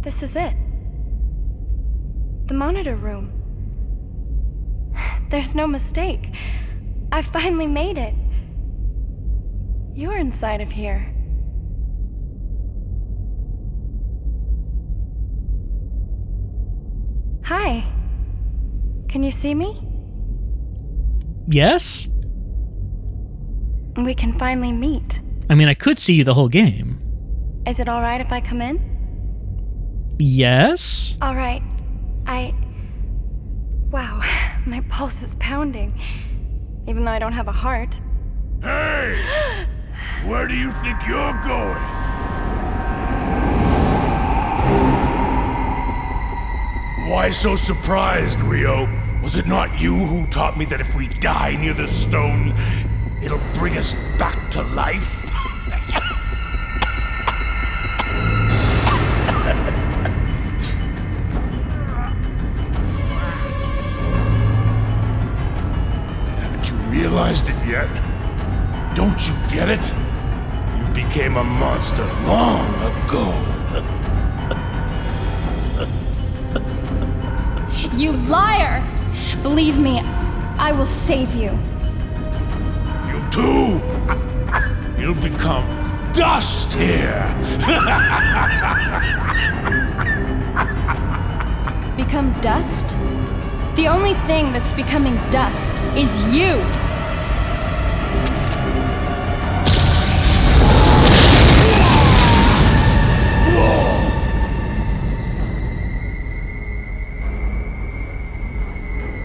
This is it. The monitor room. There's no mistake. I finally made it. You're inside of here. Hi. Can you see me? Yes? We can finally meet. I mean, I could see you the whole game. Is it alright if I come in? Yes? Alright. Wow, my pulse is pounding. Even though I don't have a heart. Hey! Where do you think you're going? Why so surprised, Rio? Was it not you who taught me that if we die near the stone, it'll bring us back to life? Haven't you realized it yet? Don't you get it? You became a monster long ago. You liar! Believe me, I will save you. You too! You'll become dust here! Become dust? The only thing that's becoming dust is you!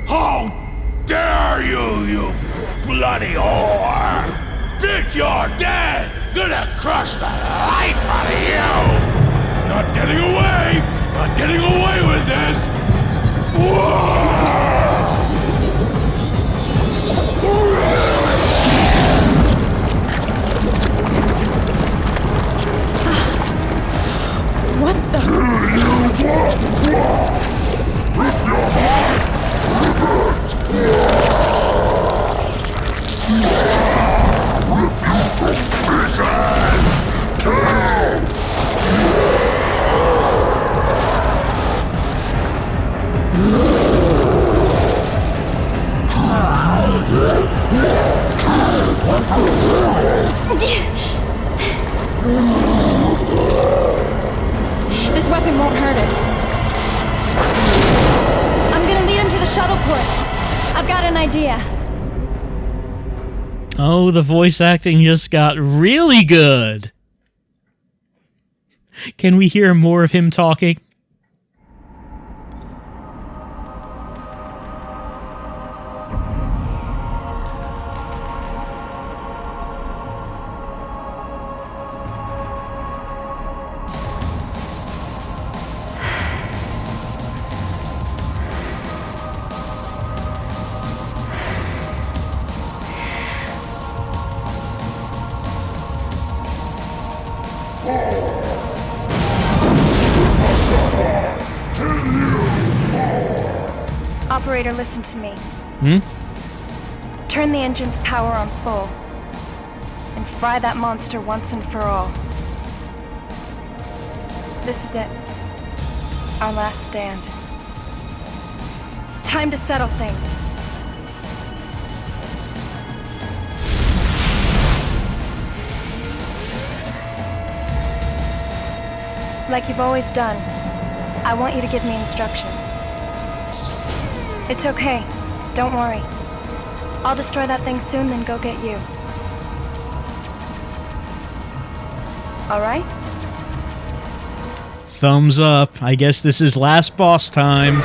How dare you, you bloody whore! Bitch, you're dead! Gonna crush the life out of you! Not getting away! Not getting away with this! What the? This weapon won't hurt it. I'm gonna lead him to the shuttle port. I've got an idea. Oh, the voice acting just got really good. Can we hear more of him talking? Operator, listen to me. Turn the engine's power on full. And fry that monster once and for all. This is it. Our last stand. Time to settle things. Like you've always done, I want you to give me instructions. It's okay. Don't worry. I'll destroy that thing soon, then go get you. All right? Thumbs up. I guess this is last boss time.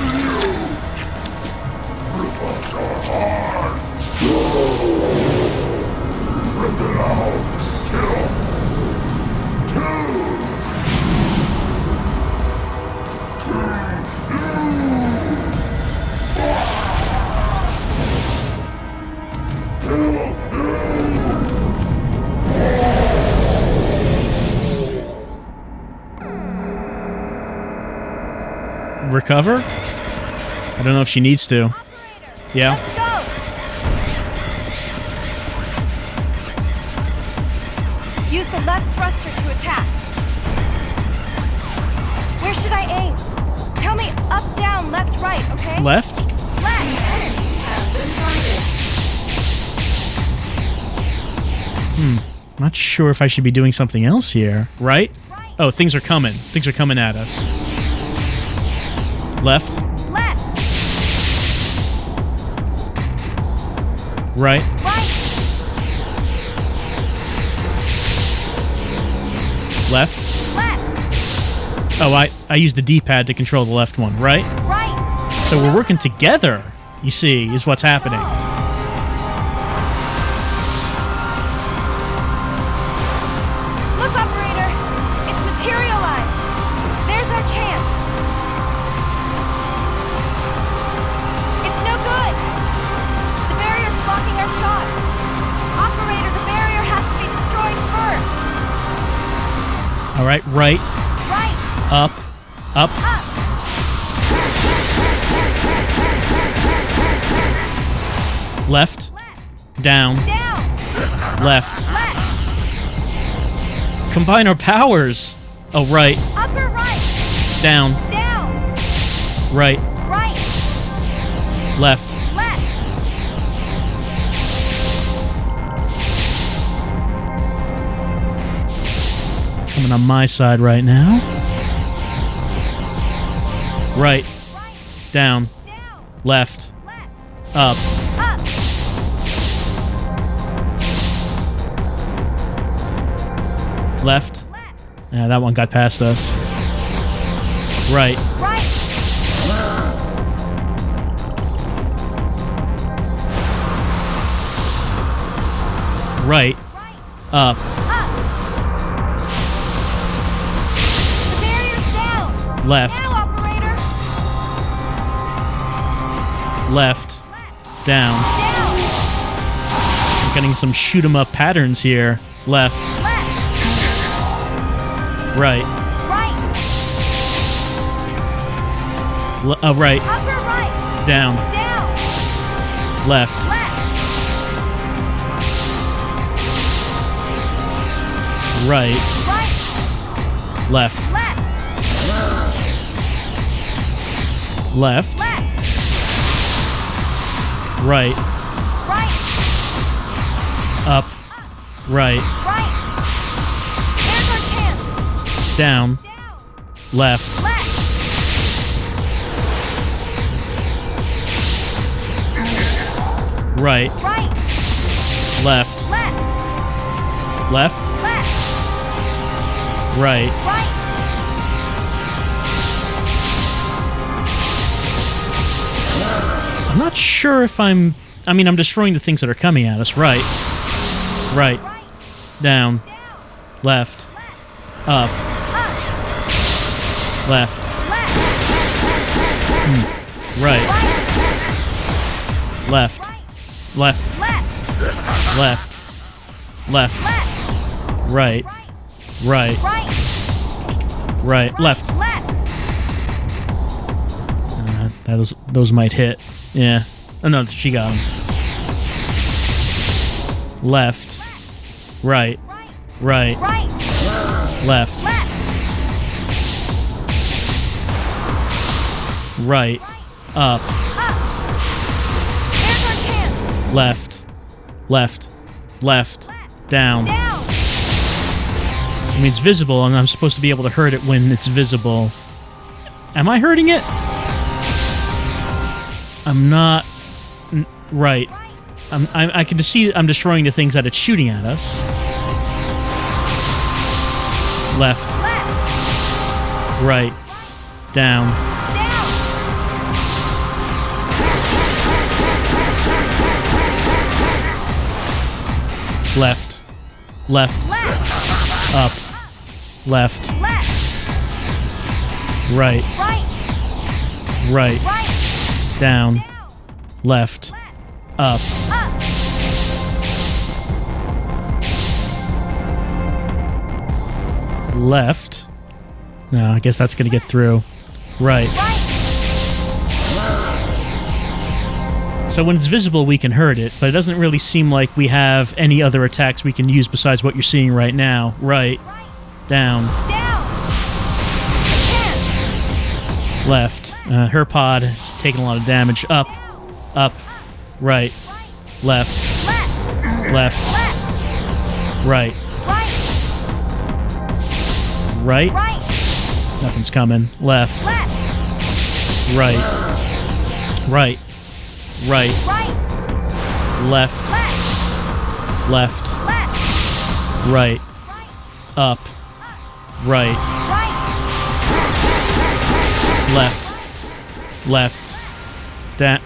Recover? I don't know if she needs to. Yeah. Let's go! Use the left thruster to attack. Where should I aim? Tell me up, down, left, right, okay? Left? Left! Not sure if I should be doing something else here. Right? Oh, things are coming. Things are coming at us. Left? Left! Right? Right! Left? Left! Oh, I used the D-pad to control the left one. Right? Right! So we're working together, you see, is what's happening. Look, operator! It's materialized! There's our chance! It's no good! The barrier's blocking our shot! Operator, the barrier has to be destroyed first! All right, right, Right! up, up, Up! left, down, Down! left. Left! Combine our powers. Oh, right, Upper right! down, Down! right, Right! left. Left! Coming on my side right now. Right, Right! down, Down! left, Left! up, Up! left. Left! Yeah, that one got past us. Right, Right! right, Right! up, Up! The barrier's down! left, Now, operator! left, Left! down. Down! I'm getting some shoot 'em up patterns here. Left, Left! right, Right! right, Upper right! down, Down! left, Left! right, Right! left, Left! left, Left! right, Right! up, right, Right! There's our chance! down, Down! left, Left! right, Right! left, Left! left, Left! right, Right! I'm not sure if I'm destroying the things that are coming at us. Right, right, Right! down, Down! left, up, Up! left, Left! right, Right! left, left, Left! left, left, Left! right, Right! right, Right! right, left. Left! Those might hit. Yeah. Oh no, she got him. Left, right, Right! right, Right! left, Left! right, up, Up! There's our chance! left, left, left, down. Down! I mean, it's visible, and I'm supposed to be able to hurt it when it's visible. Am I hurting it? I'm not. Right. I can see I'm destroying the things that it's shooting at us. Left, Left! right, down, Down! left, left, Left! up, left, Left! right, Right! right, Right! down, Down! left, up, Up! left. No, I guess that's going to get through. Right. Right! So when it's visible, we can hurt it, but it doesn't really seem like we have any other attacks we can use besides what you're seeing right now. Right. Right! Down. Down! Chance! left. Her pod is taking a lot of damage. Up, right, left, left, right, right. Nothing's coming. Left, right, right, right, left, left, right, up, right, left, left, down.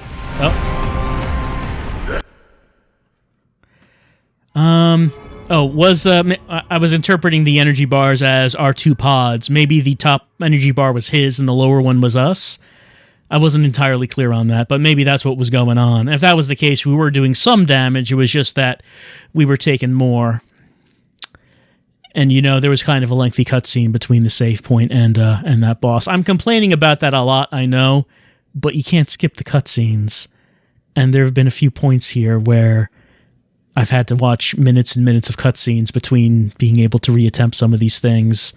I was interpreting the energy bars as our two pods. Maybe the top energy bar was his and the lower one was us. I wasn't entirely clear on that, but maybe that's what was going on. If that was the case, we were doing some damage. It was just that we were taking more. And, there was kind of a lengthy cutscene between the save point and that boss. I'm complaining about that a lot, I know, but you can't skip the cutscenes. And there have been a few points here where I've had to watch minutes and minutes of cutscenes between being able to reattempt some of these things.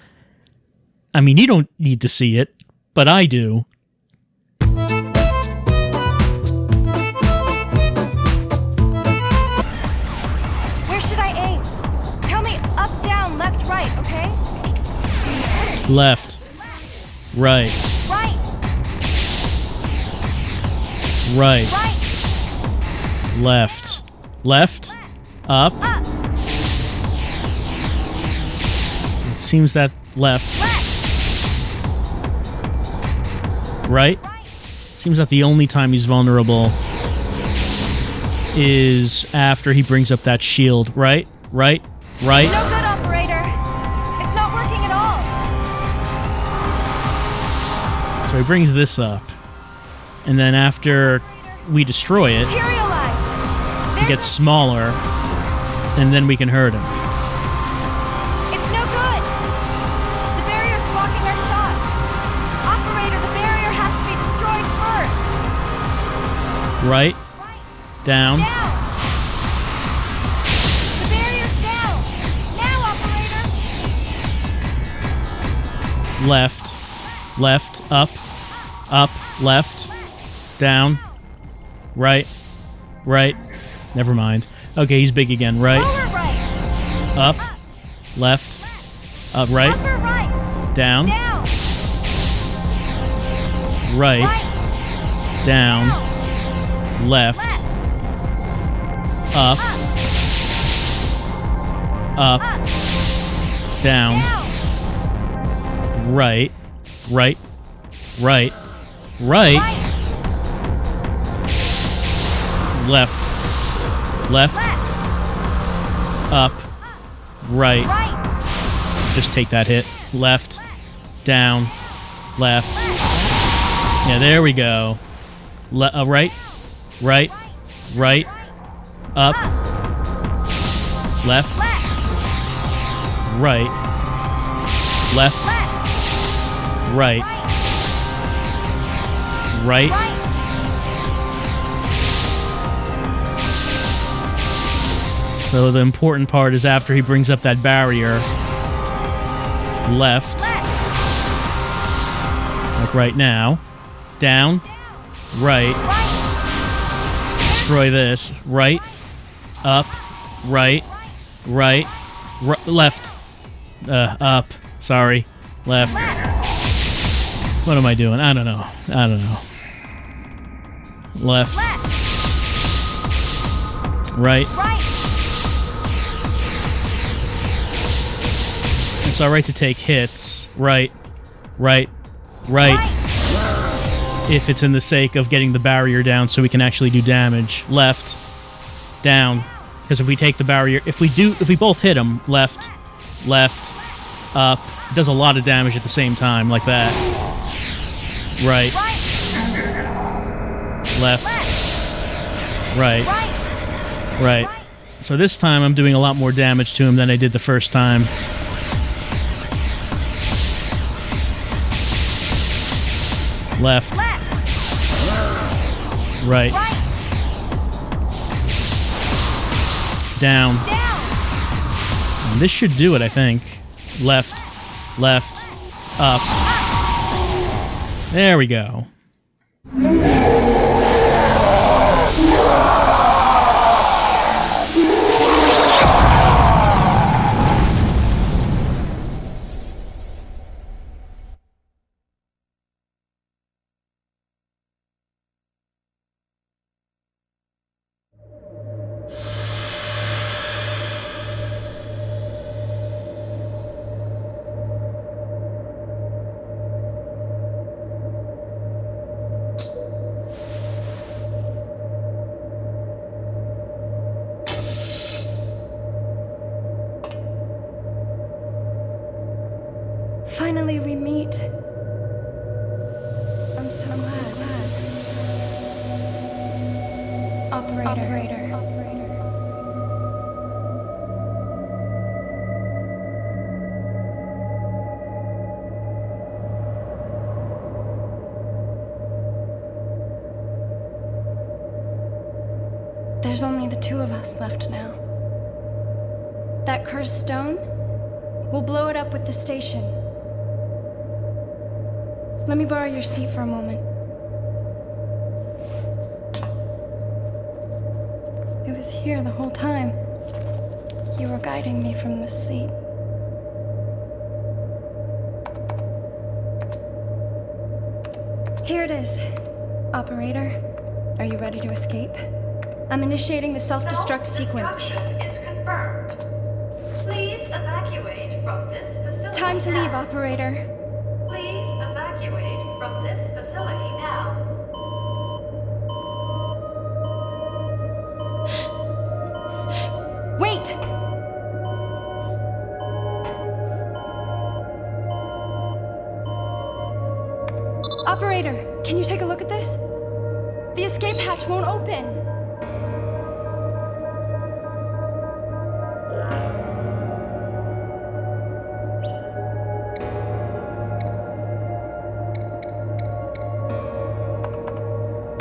I mean, you don't need to see it, but I do. Where should I aim? Tell me up, down, left, right, okay? Left. Right. Right. Right. Right. Left. Left. Up. Up. So it seems that left. Right. Seems that the only time he's vulnerable is after he brings up that shield. Right. Right. Right. No good, operator. It's not working at all. So he brings this up. And then after we destroy it, Materialize. he gets smaller, and then we can hurt him. It's no good. The barrier's blocking our shot. Operator, the barrier has to be destroyed first. Right, down, Down. The barrier's down. Now, operator. left, left, up, left, down, right, right. Never mind. Okay, he's big again. Right, Lower right. up, left, right, Upper right. down, Down. right, Right. down, left, Left. up, down, Down. right, right, right, right, Right. left, left, Left. up, right. Right. Just take that hit. Left, down, left. Yeah, there we go. Right, right, right, up, left, Left. right, left, Left. right, right. Right. So the important part is after he brings up that barrier, left, Left. like right now, down, right, Right. destroy this, right, up, right, right, left, up, sorry, left. What am I doing? I don't know. Left, Left. right. Right. It's alright to take hits. Right, right, right. If it's in the sake of getting the barrier down so we can actually do damage. Left, down. Because if we take the barrier, if we both hit him, left, left, up, it does a lot of damage at the same time, like that. Right, Right. left, right, Right. right. So this time I'm doing a lot more damage to him than I did the first time. Left, Left. right, Right. down. Down. And this should do it, I think. Left, left, up. There we go. Finally, we meet. I'm so glad. Operator. There's only the two of us left now. That cursed stone, we'll blow it up with the station. Let me borrow your seat for a moment. It was here the whole time. You were guiding me from the seat. Here it is. Operator, are you ready to escape? I'm initiating the self-destruct sequence. Self-destruction is confirmed. Please evacuate from this facility. Time to leave, operator. Please evacuate from this facility now. Wait! Operator, can you take a look at this? The escape hatch won't open.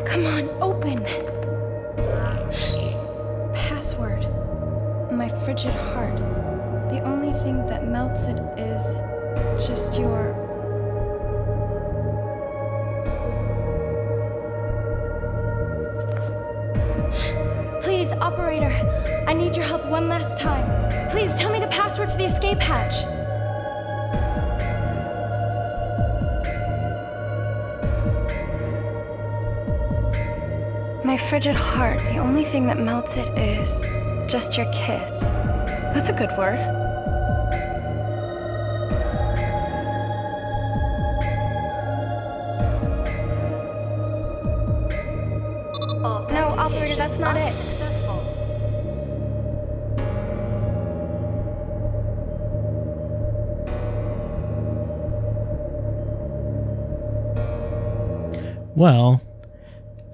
Come on, open. Password. My frigid heart. The only thing that melts it is just your... Please, operator. I need your help one last time. Please tell me the password for the escape hatch. My frigid heart, the only thing that melts it is just your kiss. That's a good word. No, operator, that's not it. Unsuccessful. Well,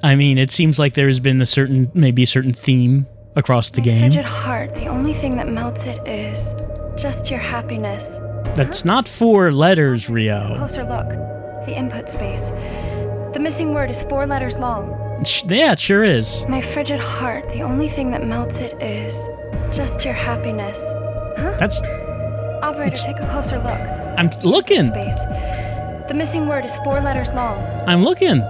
I mean, it seems like there has been maybe a certain theme across the game. Frigid heart, the only thing that melts it is just your happiness. That's not 4 letters, Rio. Closer look. The input space. The missing word is 4 letters long. Yeah, it sure is. My frigid heart, the only thing that melts it is just your happiness. Huh? That's... Operator, it's- take a closer look. I'm looking. Space. The missing word is 4 letters long. I'm looking.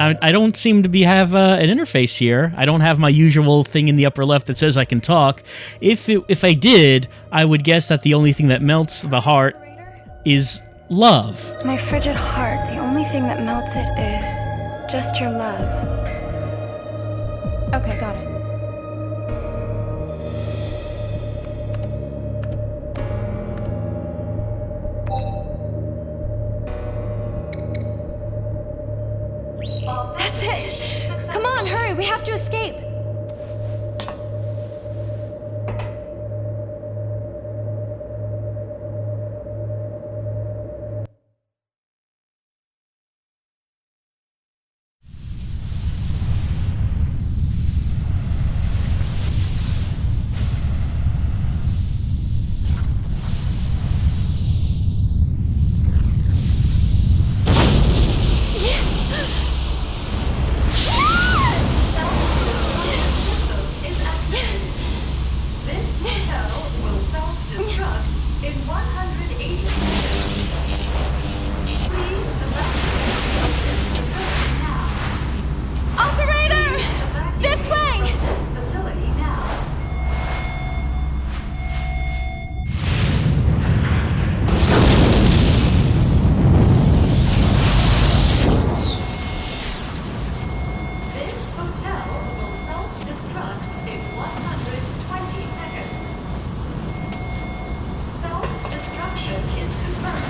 I don't seem to have an interface here. I don't have my usual thing in the upper left that says I can talk. If I did, I would guess that the only thing that melts the heart is love. My frigid heart, the only thing that melts it is just your love. Okay, got it. That's it! Come on, hurry, we have to escape! mission is confirmed.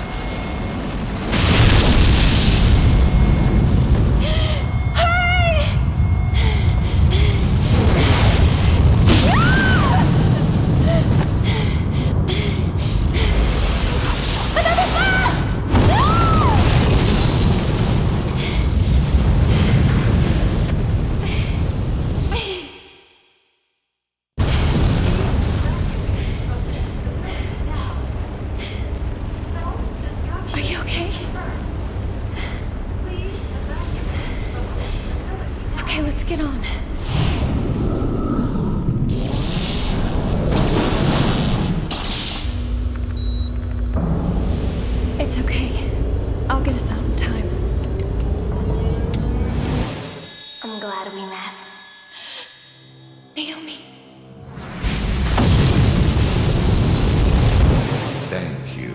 Are you okay? Okay, let's get on. It's okay. I'll get us out in time. I'm glad we met. Naomi. Thank you.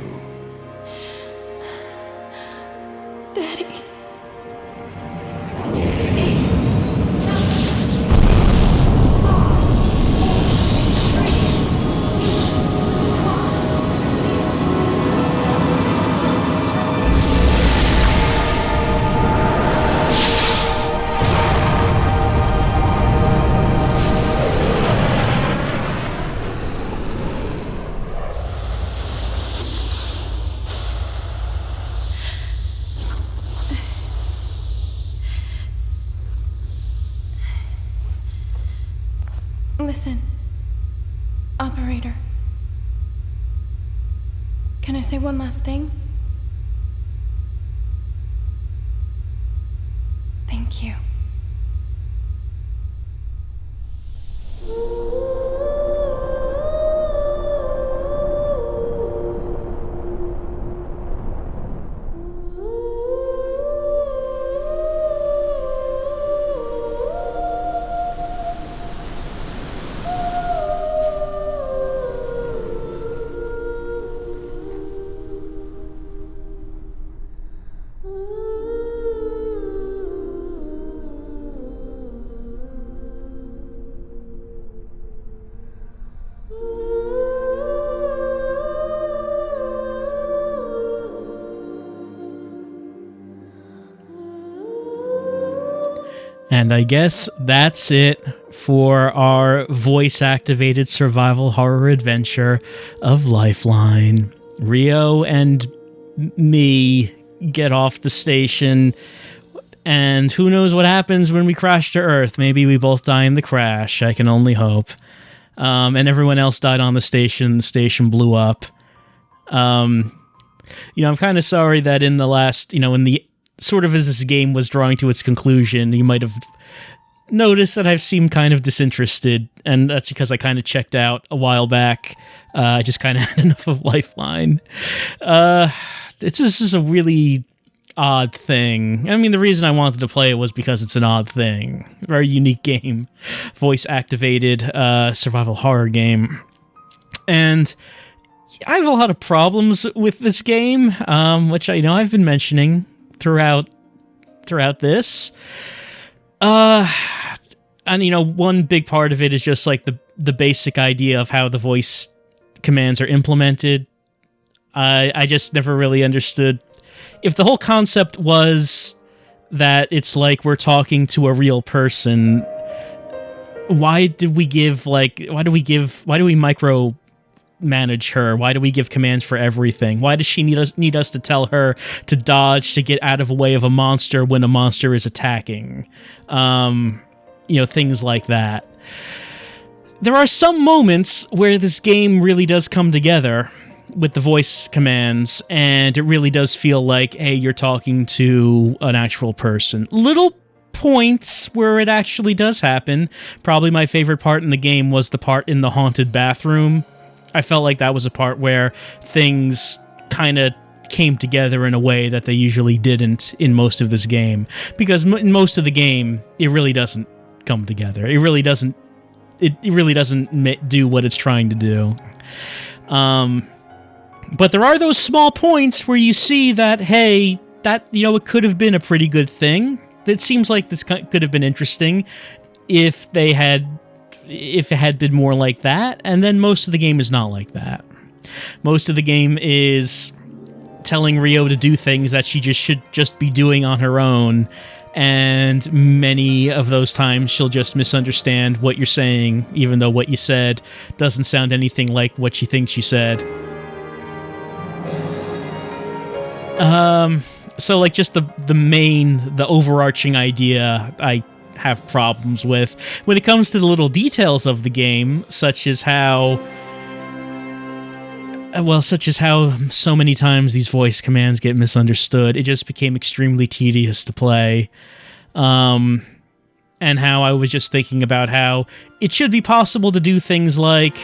Daddy. Listen, operator. Can I say one last thing? Thank you. And I guess that's it for our voice-activated survival horror adventure of Lifeline. Rio and me get off the station, and who knows what happens when we crash to Earth. Maybe we both die in the crash. I can only hope. And everyone else died on the station. The station blew up. I'm kind of sorry that in the last, in the sort of as this game was drawing to its conclusion, you might have noticed that I've seemed kind of disinterested, and that's because I kind of checked out a while back. I just kind of had enough of Lifeline. This is a really odd thing. I mean, the reason I wanted to play it was because it's an odd thing. Very unique game. Voice-activated survival horror game. And I have a lot of problems with this game, which I've been mentioning throughout this. And one big part of it is just like the basic idea of how the voice commands are implemented. I just never really understood if the whole concept was that it's like we're talking to a real person. Why do we micro manage her? Why do we give commands for everything? Why does she need us to tell her to dodge to get out of the way of a monster when a monster is attacking? Things like that. There are some moments where this game really does come together with the voice commands, and it really does feel like, hey, you're talking to an actual person. Little points where it actually does happen. Probably my favorite part in the game was the part in the haunted bathroom. I felt like that was a part where things kind of came together in a way that they usually didn't in most of this game. Because in most of the game, it really doesn't come together. It really doesn't do what it's trying to do. But there are those small points where you see that, hey, that, it could have been a pretty good thing. It seems like this could have been interesting if it had been more like that, and then most of the game is not like that. Most of the game is telling Rio to do things that she should just be doing on her own, and many of those times she'll just misunderstand what you're saying, even though what you said doesn't sound anything like what she thinks you said. So like just the overarching idea I have problems with. When it comes to the little details of the game, such as how so many times these voice commands get misunderstood, it just became extremely tedious to play. And how I was just thinking about how it should be possible to do things like,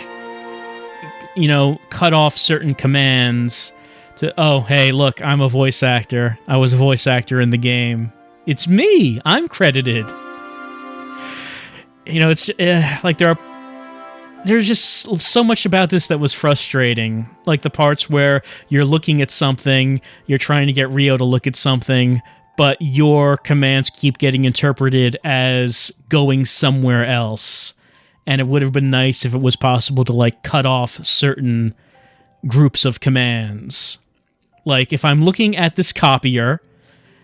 cut off certain commands to, oh, hey, look, I'm a voice actor. I was a voice actor in the game. It's me. I'm credited. It's like there's just so much about this that was frustrating. Like the parts where you're looking at something, you're trying to get Rio to look at something, but your commands keep getting interpreted as going somewhere else. And it would have been nice if it was possible to like cut off certain groups of commands. Like if I'm looking at this copier,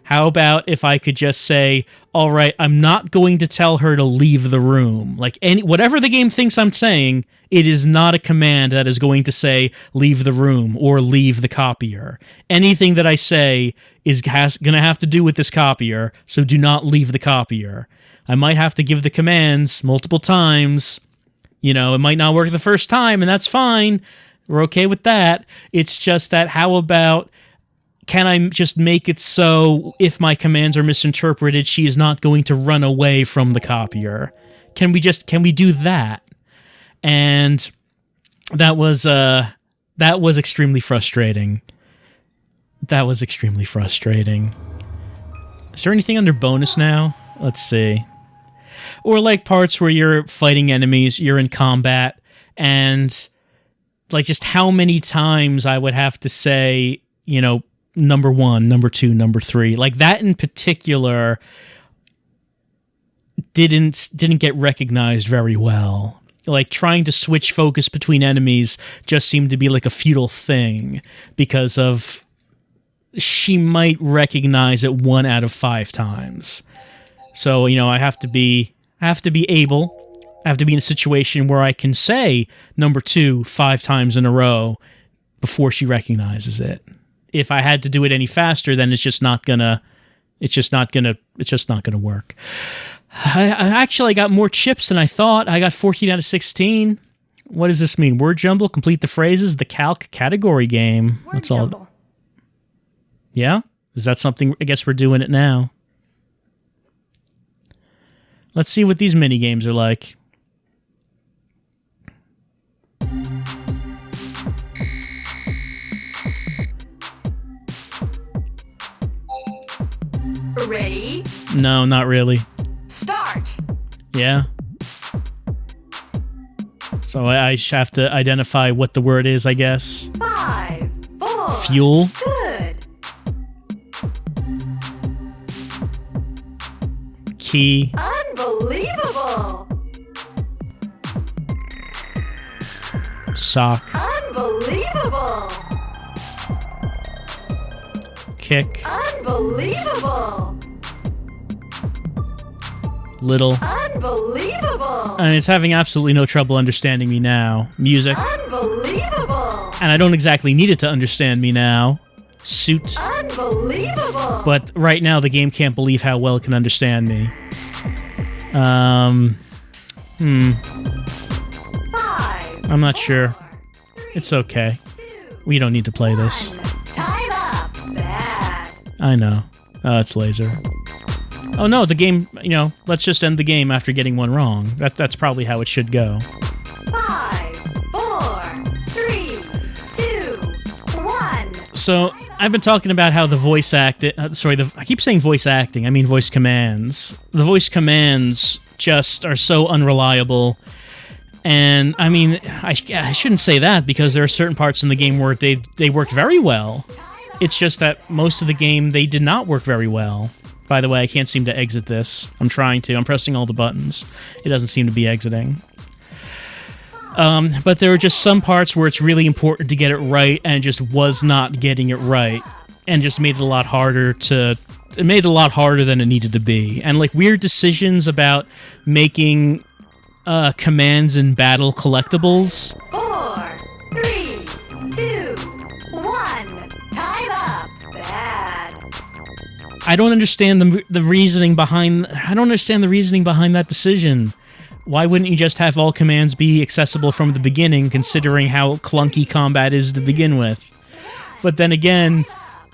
how about if I could just say, all right, I'm not going to tell her to leave the room. Like whatever the game thinks I'm saying, it is not a command that is going to say leave the room or leave the copier. Anything that I say is going to have to do with this copier, so do not leave the copier. I might have to give the commands multiple times. It might not work the first time, and that's fine. We're okay with that. It's just that how about, can I just make it so if my commands are misinterpreted, she is not going to run away from the copier? Can we do that? And that was extremely frustrating. That was extremely frustrating. Is there anything under bonus now? Let's see. Or like parts where you're fighting enemies, you're in combat, and like just how many times I would have to say, number 1, number 2, number 3. Like that in particular didn't get recognized very well. Like trying to switch focus between enemies just seemed to be like a futile thing because of she might recognize it 1 out of 5 times. So, I have to be in a situation where I can say number 2 5 times in a row before she recognizes it. If I had to do it any faster, then it's just not gonna work. I got more chips than I thought. I got 14 out of 16. What does this mean? Word jumble, complete the phrases, the calc category game. Word jumble. Yeah? Is that something? I guess we're doing it now. Let's see what these mini games are like. Ready? No, not really. Start. Yeah. So I have to identify what the word is, I guess. 5, 4. Fuel. Good. Key. Unbelievable. Sock. Unbelievable. Kick. Unbelievable. Little. Unbelievable. And it's having absolutely no trouble understanding me now. Music. Unbelievable. And I don't exactly need it to understand me now. Suit. Unbelievable. But right now the game can't believe how well it can understand me. 5. I'm not sure. It's okay. 2. We don't need to play this. Time up. Bad. I know. Oh, it's laser. Oh no, the game, let's just end the game after getting one wrong. That's probably how it should go. 5, 4, 3, 2, 1. So, I've been talking about how the voice acting... I keep saying voice acting, I mean voice commands. The voice commands just are so unreliable. And, I mean, I shouldn't say that, because there are certain parts in the game where they worked very well. It's just that most of the game, they did not work very well. By the way, I can't seem to exit this. I'm trying to. I'm pressing all the buttons. It doesn't seem to be exiting. But there are just some parts where it's really important to get it right, and it just was not getting it right, and just made it a lot harder to. It made it a lot harder than it needed to be, and like weird decisions about making commands in battle collectibles. 4, 3, 2, 1. Time up. Bad. I don't understand the reasoning behind. I don't understand the reasoning behind that decision. Why wouldn't you just have all commands be accessible from the beginning, considering how clunky combat is to begin with? But then again,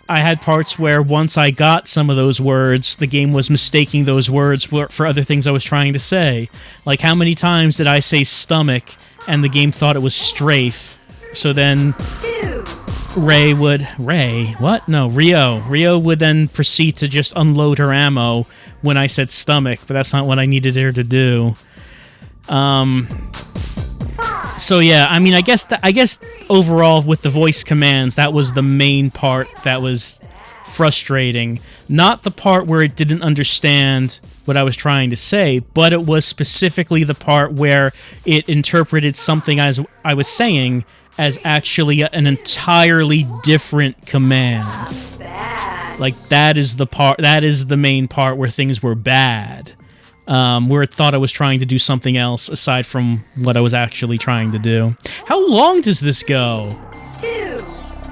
I had parts where once I got some of those words, the game was mistaking those words for other things I was trying to say. Like, how many times did I say stomach, and the game thought it was strafe? So then 2. Rio would then proceed to just unload her ammo when I said stomach, but that's not what I needed her to do. So yeah, I mean, I guess overall with the voice commands, that was the main part that was frustrating. Not the part where it didn't understand what I was trying to say, but it was specifically the part where it interpreted something as I was saying as actually an entirely different command. Like, that is the main part where things were bad. Where it thought I was trying to do something else aside from what I was actually trying to do. How long does this go? 2,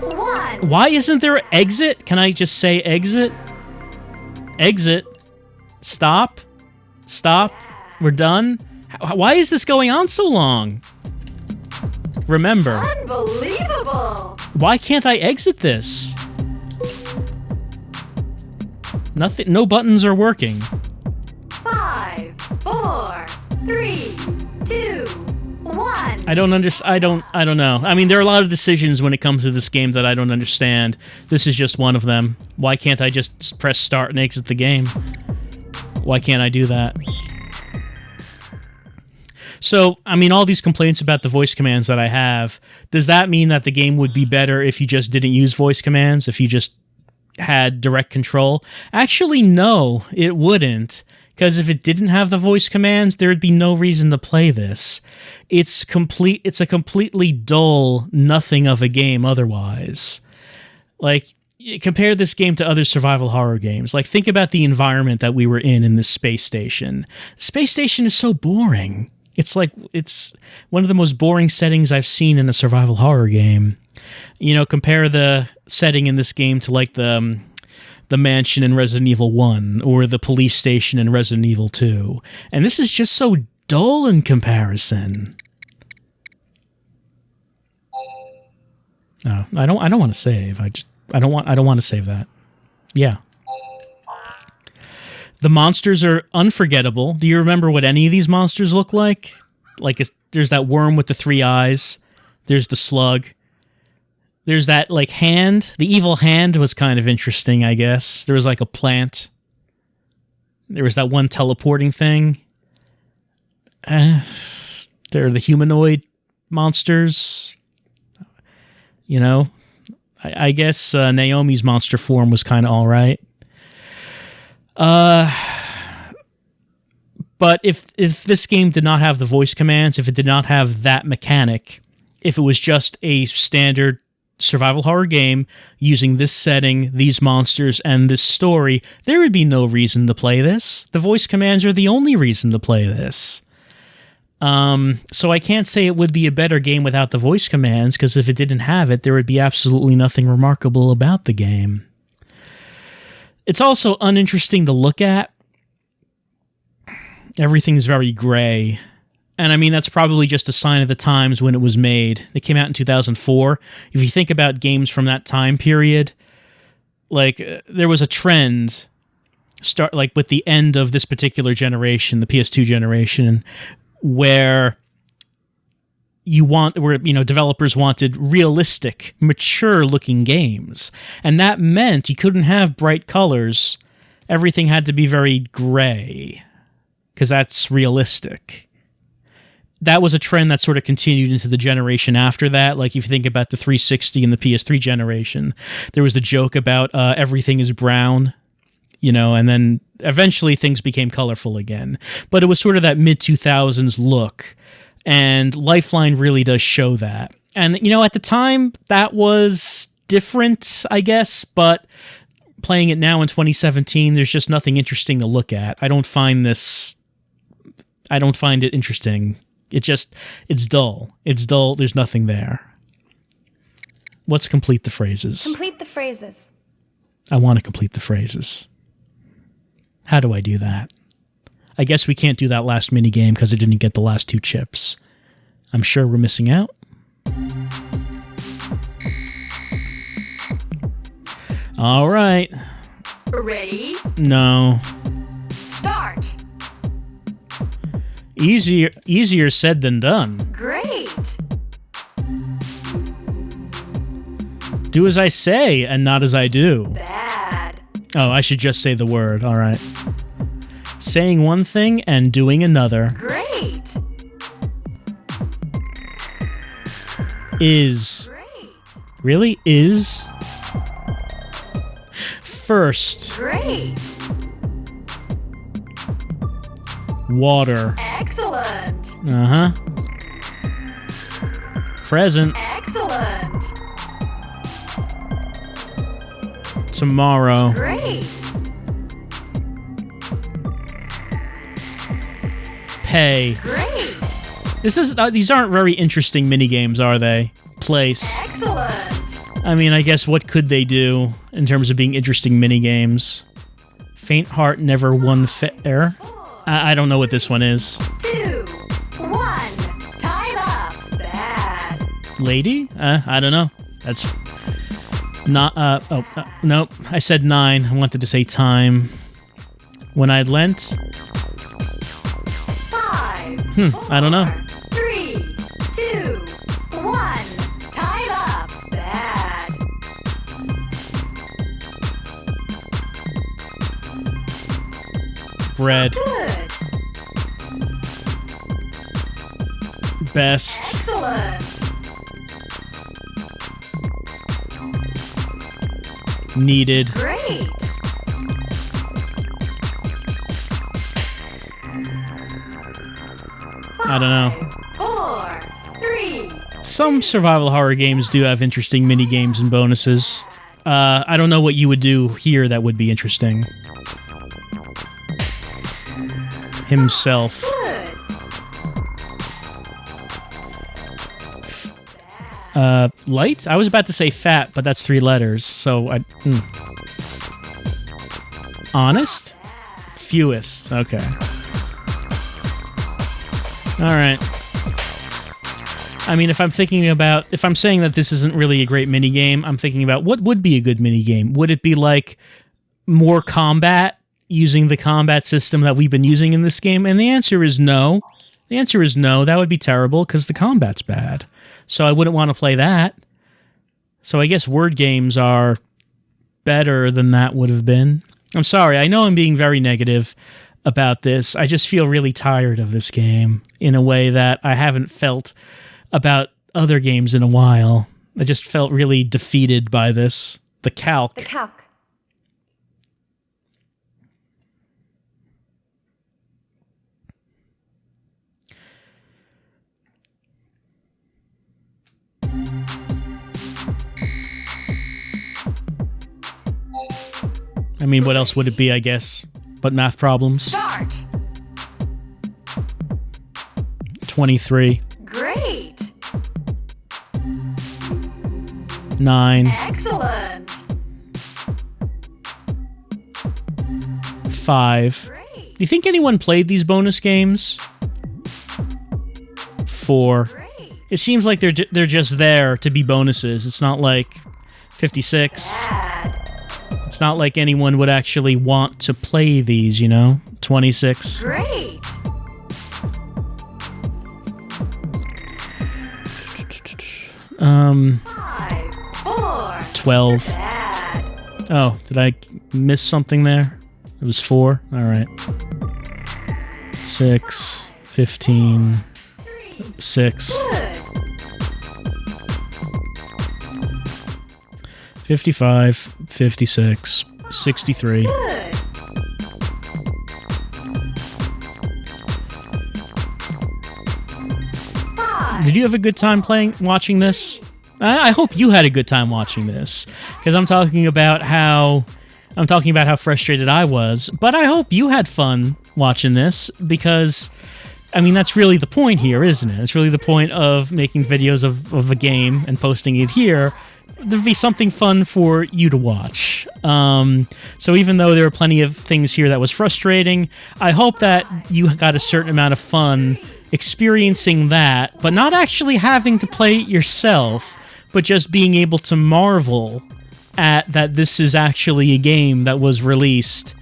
1. Why isn't there an exit? Can I just say exit? Exit. Stop. Stop. We're done. Why is this going on so long? Remember. Unbelievable. Why can't I exit this? Nothing. No buttons are working. 5, 4, 3, 2, 1. I don't know. I mean, there are a lot of decisions when it comes to this game that I don't understand. This is just one of them. Why can't I just press start and exit the game? Why can't I do that? So, I mean, all these complaints about the voice commands that I have, does that mean that the game would be better if you just didn't use voice commands, if you just had direct control? Actually, no, it wouldn't. Because if it didn't have the voice commands, there would be no reason to play this. It's a completely dull nothing of a game otherwise. Like, compare this game to other survival horror games. Like, think about the environment that we were in this space station. Space station is so boring. It's one of the most boring settings I've seen in a survival horror game. You know, compare the setting in this game to, like, the mansion in Resident Evil 1 or the police station in Resident Evil 2. And this is just so dull in comparison. Oh, I don't want to save. I don't want to save that. Yeah. The monsters are unforgettable. Do you remember what any of these monsters look like? Like, there's that worm with the 3 eyes. There's the slug. There's that, like, hand. The evil hand was kind of interesting, I guess. There was, like, a plant. There was that one teleporting thing. There are the humanoid monsters. You know? I guess Naomi's monster form was kind of all right. But if this game did not have the voice commands, if it did not have that mechanic, if it was just a standard survival horror game using this setting, these monsters, and this story, there would be no reason to play this. The voice commands are the only reason to play this. So I can't say it would be a better game without the voice commands, because if it didn't have it, there would be absolutely nothing remarkable about the game. It's also uninteresting to look at. Everything's very gray. And I mean, that's probably just a sign of the times when it was made. It came out in 2004. If you think about games from that time period, like, there was a trend, like with the end of this particular generation, the PS2 generation, where developers wanted realistic, mature-looking games. And that meant you couldn't have bright colors. Everything had to be very gray, because that's realistic. That was a trend that sort of continued into the generation after that. Like, if you think about the 360 and the PS3 generation, there was the joke about everything is brown, and then eventually things became colorful again. But it was sort of that mid-2000s look. And Lifeline really does show that. And, you know, at the time, that was different, I guess, but playing it now in 2017, there's just nothing interesting to look at. I don't find it interesting. It's dull. It's dull. There's nothing there. Let's complete the phrases. Complete the phrases. I want to complete the phrases. How do I do that? I guess we can't do that last minigame because I didn't get the last 2 chips. I'm sure we're missing out. All right. Ready? No. Start. Easier said than done. Great. Do as I say and not as I do. Bad. Oh, I should just say the word. All right. Saying one thing and doing another. Great. Is. Great. Really? Is. First. Great. Water. Excellent. Uh-huh. Present. Excellent. Tomorrow. Great. Pay. Great. These aren't very interesting minigames, are they? Place. Excellent. I mean, I guess what could they do in terms of being interesting minigames? Faint heart never won fair. I don't know what this one is. 2, 1. Time up. Bad. Lady? I don't know. That's not, nope. I said 9. I wanted to say time. When I lent? 5. I don't know. 3, 2, 1. Time up. Bad. Bread. Good. Best. Excellent. Needed. Great. I don't know. 4, 3. Some survival horror games do have interesting mini games and bonuses. I don't know what you would do here that would be interesting. Himself. Good. Light? I was about to say fat, but that's 3 letters, so I... Honest? Fewest. Okay. Alright. I mean, if I'm saying that this isn't really a great minigame, I'm thinking about what would be a good minigame. Would it be like more combat, using the combat system that we've been using in this game? And the answer is no. The answer is no. That would be terrible because the combat's bad. So I wouldn't want to play that. So I guess word games are better than that would have been. I'm sorry. I know I'm being very negative about this. I just feel really tired of this game in a way that I haven't felt about other games in a while. I just felt really defeated by this. The calc. The calc. I mean, what else would it be, I guess, but math problems? Start. 23. Great. 9. Excellent. 5. Great. Do you think anyone played these bonus games? 4. Great. It seems like they're just there to be bonuses. It's not like 56. Bad. It's not like anyone would actually want to play these, you know? 26. Great. Um, 5, 4. 12. Bad. Oh, did I miss something there? It was 4? Alright. 6. 15. 6. Good. 55. 56. 63. Good. 58. Did you have a good time watching this? I hope you had a good time watching this, because I'm talking about how frustrated I was, but I hope you had fun watching this, because I mean, that's really the point here, isn't it? It's really the point of making videos of a game and posting it here. There'd be something fun for you to watch. So even though there are plenty of things here that was frustrating, I hope that you got a certain amount of fun experiencing that, but not actually having to play it yourself, but just being able to marvel at that this is actually a game that was released.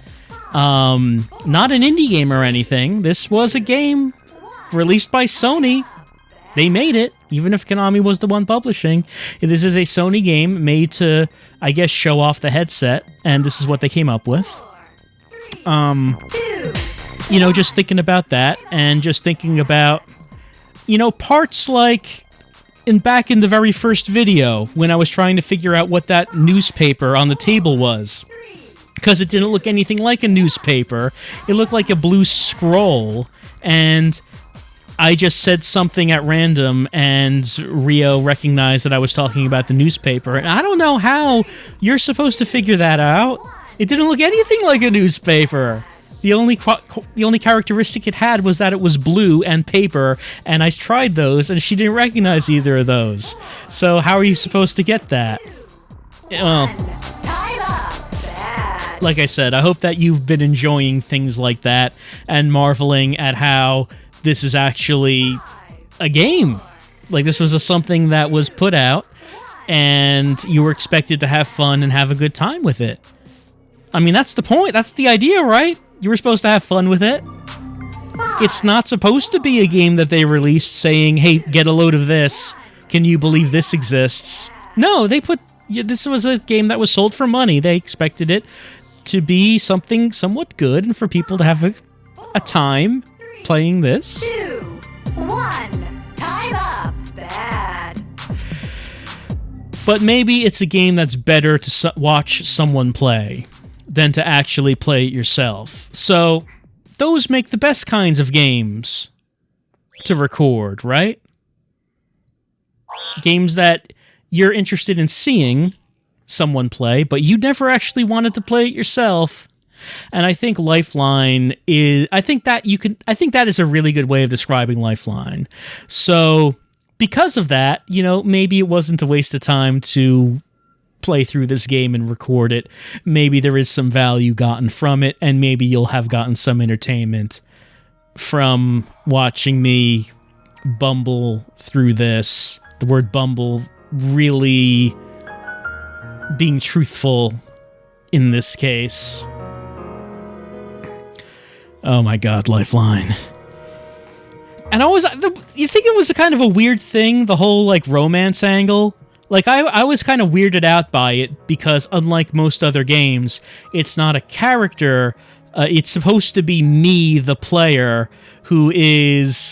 Not an indie game or anything. This was a game released by Sony. They made it, even if Konami was the one publishing. This is a Sony game made to, I guess, show off the headset, and this is what they came up with. You know, just thinking about that, and just thinking about, you know, parts like back in the very first video, when I was trying to figure out what that newspaper on the table was. Because it didn't look anything like a newspaper. It looked like a blue scroll, and I just said something at random, and Rio recognized that I was talking about the newspaper. And I don't know how you're supposed to figure that out. It didn't look anything like a newspaper. The only characteristic it had was that it was blue and paper, and I tried those, and she didn't recognize either of those. So how are you supposed to get that? Well, like I said, I hope that you've been enjoying things like that and marveling at how this is actually a game. Like, this was something that was put out, and you were expected to have fun and have a good time with it. I mean, that's the point. That's the idea, right? You were supposed to have fun with it. It's not supposed to be a game that they released saying, hey, get a load of this. Can you believe this exists? No, this was a game that was sold for money. They expected it to be something somewhat good and for people to have a time playing this. 2, 1, time up. Bad. But maybe it's a game that's better to watch someone play than to actually play it yourself. So those make the best kinds of games to record, right? Games that you're interested in seeing someone play, but you never actually wanted to play it yourself. And I think Lifeline is, I think that is a really good way of describing Lifeline. So because of that, you know, maybe it wasn't a waste of time to play through this game and record it. Maybe there is some value gotten from it, and maybe you'll have gotten some entertainment from watching me bumble through this. The word bumble really being truthful in this case. Oh my god, Lifeline. And you think it was a kind of a weird thing, the whole, like, romance angle? Like, I was kind of weirded out by it, because unlike most other games, it's not a character. It's supposed to be me, the player, who Rio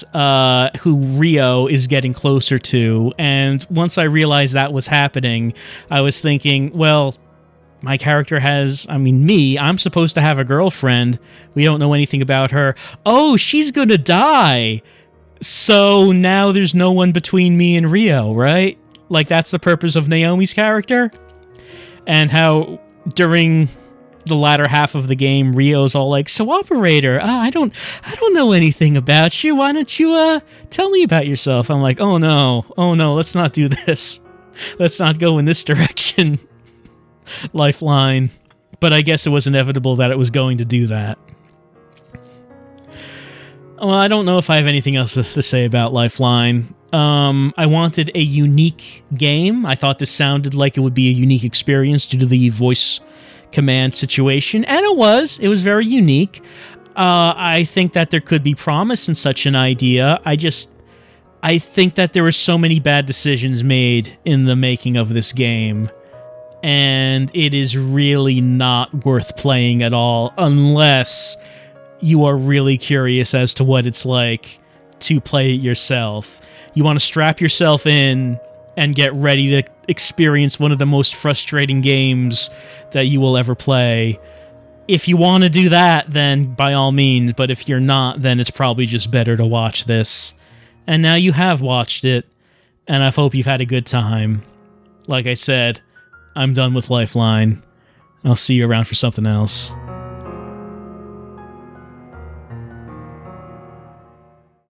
is getting closer to. And once I realized that was happening, I was thinking, well, my character I'm supposed to have a girlfriend. We don't know anything about her. Oh, she's gonna die. So now there's no one between me and Rio, right? Like, that's the purpose of Naomi's character? And how during the latter half of the game, Rio's all like, so operator, I don't know anything about you. Why don't you tell me about yourself? I'm like, oh no, let's not do this. Let's not go in this direction. Lifeline. But I guess it was inevitable that it was going to do that. Well, I don't know if I have anything else to say about Lifeline. I wanted a unique game. I thought this sounded like it would be a unique experience due to the voice command situation, and it was. It was very unique. I think that there could be promise in such an idea. I think that there were so many bad decisions made in the making of this game, and it is really not worth playing at all unless you are really curious as to what it's like to play it yourself. You want to strap yourself in and get ready to experience one of the most frustrating games that you will ever play. If you want to do that, then by all means, but if you're not, then it's probably just better to watch this And now you have watched it, and I hope you've had a good time. Like I said, I'm done with Lifeline. I'll see you around for something else.